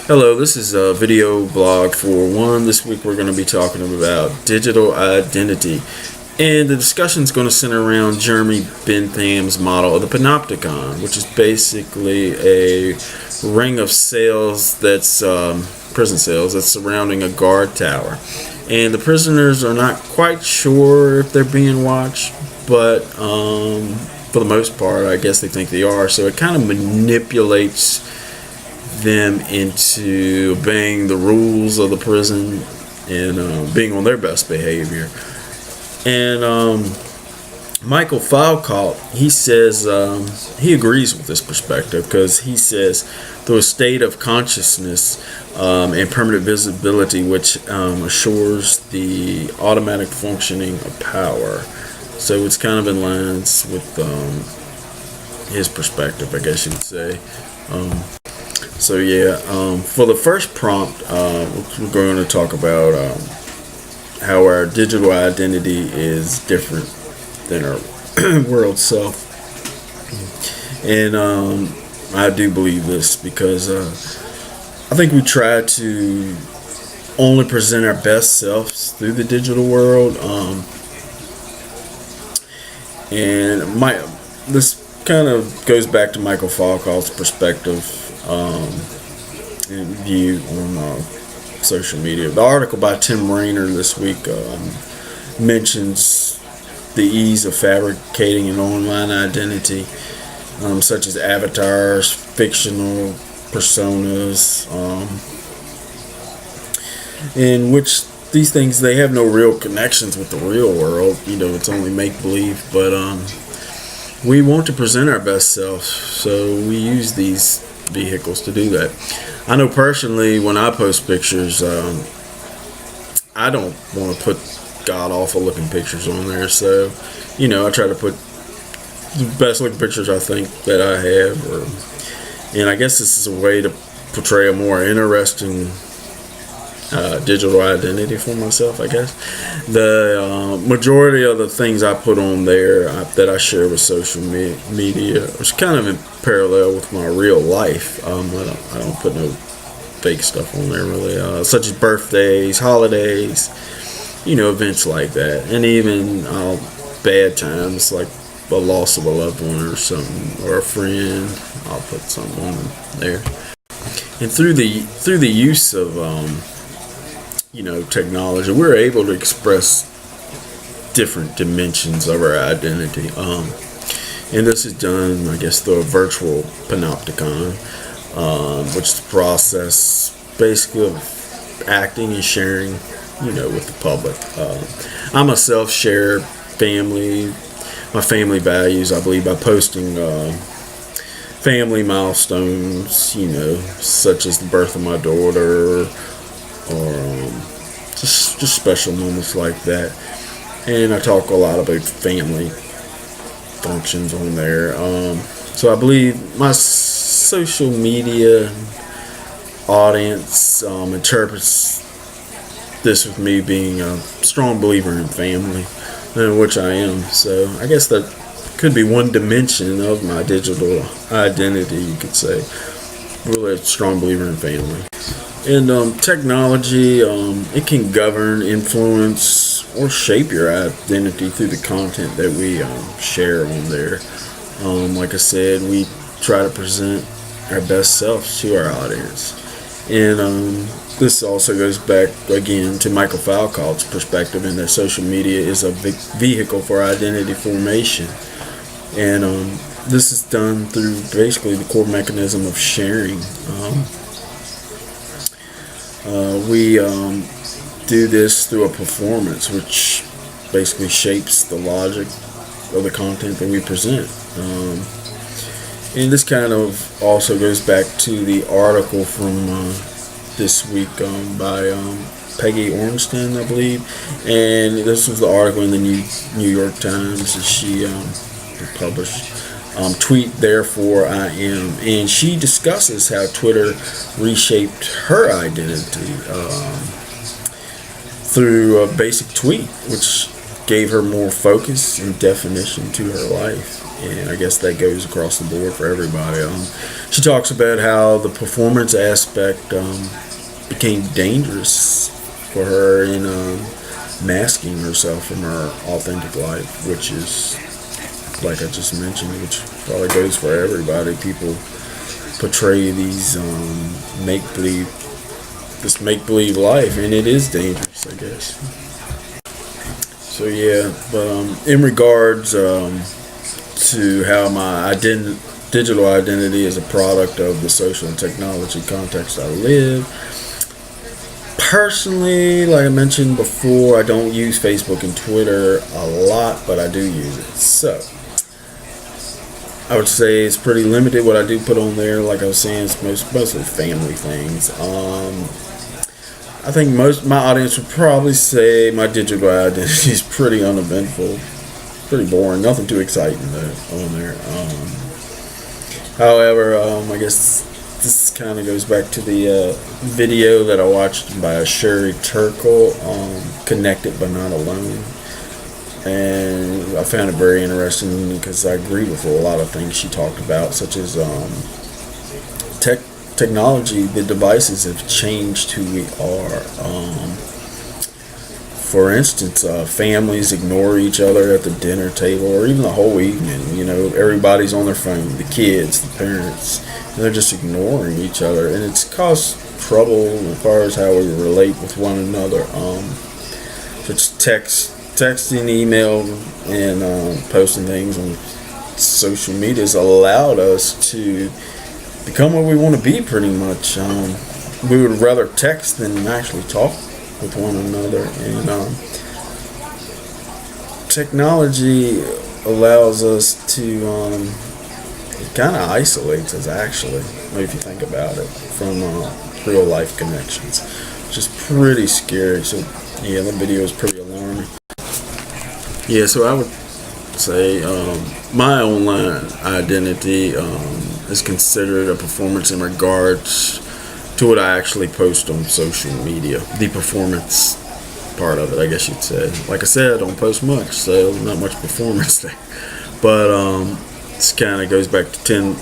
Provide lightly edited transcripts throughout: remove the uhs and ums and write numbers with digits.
Hello, this is a video blog for one. This week we're going to be talking about digital identity. And the discussion is going to center around Jeremy Bentham's model of the Panopticon, which is basically a ring of cells that's prison cells that's surrounding a guard tower. And the prisoners are not quite sure if they're being watched, but for the most part, I guess they think they are. So it kind of manipulates them into obeying the rules of the prison and being on their best behavior. And Michael Foucault, he says he agrees with this perspective because he says through a state of consciousness and permanent visibility which assures the automatic functioning of power. So it's kind of in lines with his perspective, I guess you could say. For the first prompt, we're going to talk about how our digital identity is different than our world self. And I do believe this because I think we try to only present our best selves through the digital world. This kind of goes back to Michael Foucault's perspective and view on social media. The article by Tim Rainer this week mentions the ease of fabricating an online identity, such as avatars, fictional personas, in which these things, they have no real connections with the real world. It's only make-believe, but we want to present our best self, so we use these vehicles to do that. I know personally, when I post pictures, I don't want to put god-awful looking pictures on there, so I try to put the best looking pictures I think that I have, and I guess this is a way to portray a more interesting digital identity for myself, I guess. The majority of the things I put on there that I share with social media is kind of in parallel with my real life. I don't put no fake stuff on there really, such as birthdays, holidays, events like that, and even bad times like the loss of a loved one or something, or a friend. I'll put something on there. And through the use of technology, we're able to express different dimensions of our identity. And this is done, I guess, through a virtual panopticon, which is the process basically of acting and sharing, with the public. I myself share my family values, I believe, by posting family milestones, such as the birth of my daughter, or just special moments like that. And I talk a lot about family functions on there. So I believe my social media audience interprets this with me being a strong believer in family, which I am. So I guess that could be one dimension of my digital identity, you could say. Really a strong believer in family. And technology, it can govern, influence, or shape your identity through the content that we share on there. Like I said, we try to present our best selves to our audience. And this also goes back, again, to Michael Foucault's perspective in that social media is a vehicle for identity formation. And this is done through basically the core mechanism of sharing. We do this through a performance, which basically shapes the logic of the content that we present. And this kind of also goes back to the article from this week by Peggy Ornstein, I believe. And this was the article in the New York Times that she published. Tweet Therefore I Am, and she discusses how Twitter reshaped her identity through a basic tweet, which gave her more focus and definition to her life. and I guess that goes across the board for everybody. She talks about how the performance aspect became dangerous for her in masking herself from her authentic life, which is, like I just mentioned, which probably goes for everybody. People portray these this make believe life, and it is dangerous, I guess. So yeah, but in regards to how my digital identity is a product of the social and technology context I live. Personally, like I mentioned before, I don't use Facebook and Twitter a lot, but I do use it. So I would say it's pretty limited what I do put on there. Like I was saying, it's mostly family things. I think my audience would probably say my digital identity is pretty uneventful, pretty boring, nothing too exciting on there. However, I guess this kind of goes back to the video that I watched by Sherry Turkle, Connected But Not Alone. And I found it very interesting because I agree with a lot of things she talked about, such as technology. The devices have changed who we are. For instance, families ignore each other at the dinner table or even the whole evening. You know, everybody's on their phone, the kids, the parents, and they're just ignoring each other. And it's caused trouble as far as how we relate with one another. It's texting, email, and posting things on social media has allowed us to become what we want to be, pretty much. We would rather text than actually talk with one another, and technology allows us to it kind of isolates us, actually, if you think about it, from real life connections, which is pretty scary. So yeah, that video is pretty alarming. Yeah, so I would say my online identity is considered a performance in regards to what I actually post on social media. The performance part of it, I guess you'd say. Like I said, I don't post much, so not much performance there. But this kind of goes back to Tim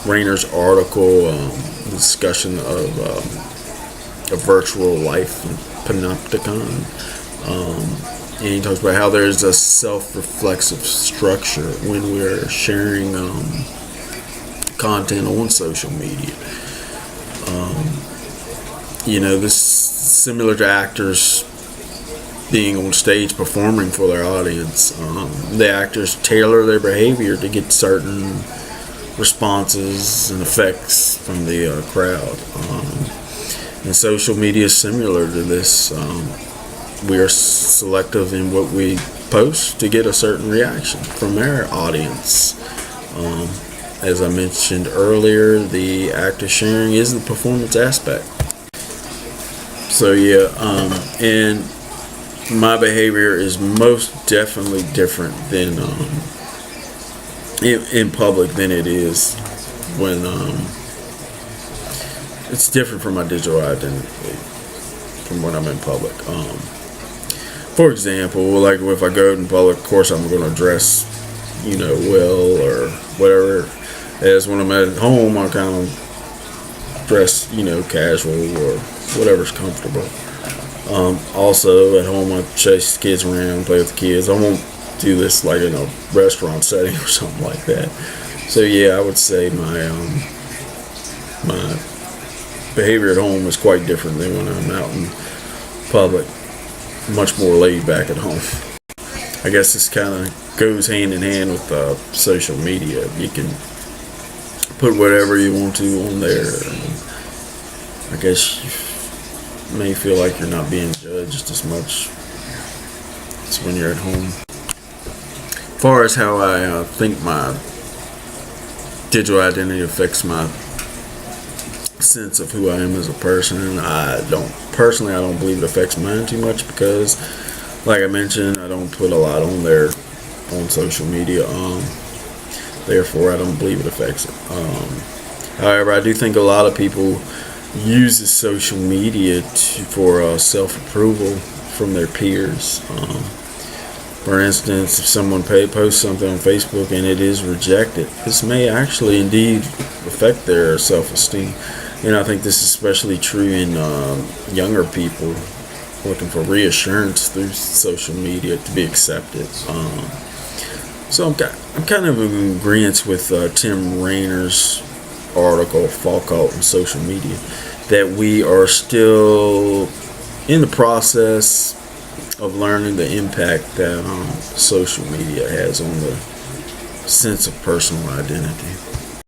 Rainer's article, discussion of a virtual life panopticon. And he talks about how there's a self-reflexive structure when we're sharing content on social media. This similar to actors being on stage performing for their audience. The actors tailor their behavior to get certain responses and effects from the crowd. And social media is similar to this. We are selective in what we post to get a certain reaction from our audience. As I mentioned earlier, the act of sharing is the performance aspect. So yeah, and my behavior is most definitely different than in public than it is when it's different from my digital identity from when I'm in public. For example, like if I go in public, of course I'm going to dress, well or whatever. As when I'm at home, I kind of dress, casual or whatever's comfortable. Also, at home, I chase the kids around, play with the kids. I won't do this like in a restaurant setting or something like that. So yeah, I would say my behavior at home is quite different than when I'm out in public. Much more laid back at home. I guess this kind of goes hand in hand with social media. You can put whatever you want to on there. And I guess you may feel like you're not being judged as much as when you're at home. As far as how I think my digital identity affects my sense of who I am as a person, I don't believe it affects mine too much because, like I mentioned, I don't put a lot on there on social media. Therefore, I don't believe it affects it. However, I do think a lot of people use social media for self-approval from their peers. For instance, if someone posts something on Facebook and it is rejected, this may actually indeed affect their self-esteem. And I think this is especially true in younger people looking for reassurance through social media to be accepted. So I'm kind of in agreement with Tim Rainer's article, Fall Out on Social Media, that we are still in the process of learning the impact that social media has on the sense of personal identity.